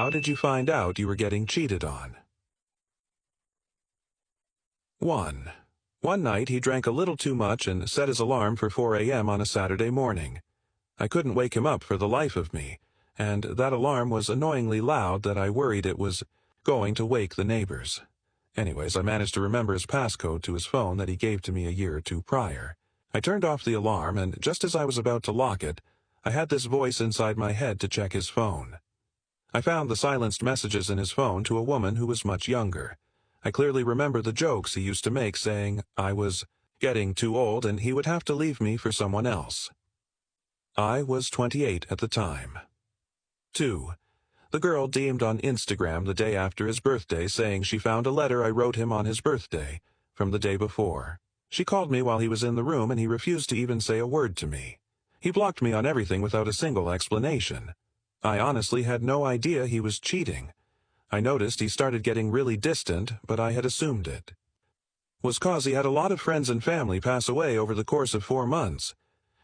How did you find out you were getting cheated on? 1. One night he drank a little too much and set his alarm for 4 a.m. on a Saturday morning. I couldn't wake him up for the life of me, and that alarm was annoyingly loud that I worried it was going to wake the neighbors. Anyways, I managed to remember his passcode to his phone that he gave to me a year or two prior. I turned off the alarm, and just as I was about to lock it, I had this voice inside my head to check his phone. I found the silenced messages in his phone to a woman who was much younger. I clearly remember the jokes he used to make saying I was getting too old and he would have to leave me for someone else. I was 28 at the time. 2. The girl DM'd on Instagram the day after his birthday saying she found a letter I wrote him on his birthday from the day before. She called me while he was in the room and he refused to even say a word to me. He blocked me on everything without a single explanation. I honestly had no idea he was cheating. I noticed he started getting really distant, but I had assumed it. Was 'cause he had a lot of friends and family pass away over the course of 4 months.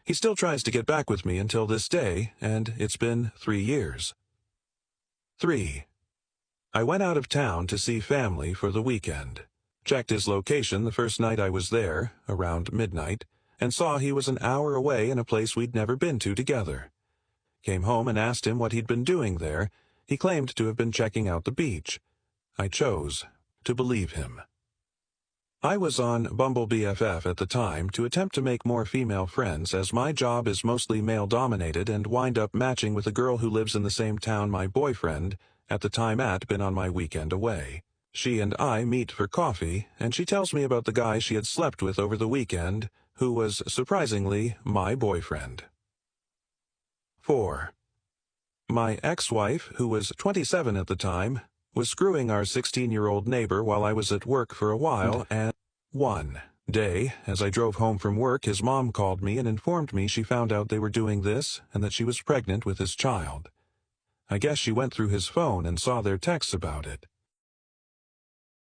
He still tries to get back with me until this day, and it's been 3 years. 3. I went out of town to see family for the weekend. Checked his location the first night I was there, around midnight, and saw he was an hour away in a place we'd never been to together. Came home and asked him what he'd been doing there. He claimed to have been checking out the beach. I chose to believe him. I was on Bumble BFF at the time to attempt to make more female friends as my job is mostly male-dominated and wind up matching with a girl who lives in the same town my boyfriend, at the time been on my weekend away. She and I meet for coffee, and she tells me about the guy she had slept with over the weekend, who was surprisingly my boyfriend. 4. My ex-wife, who was 27 at the time, was screwing our 16-year-old neighbor while I was at work for a while, and one day, as I drove home from work, his mom called me and informed me she found out they were doing this and that she was pregnant with his child. I guess she went through his phone and saw their texts about it.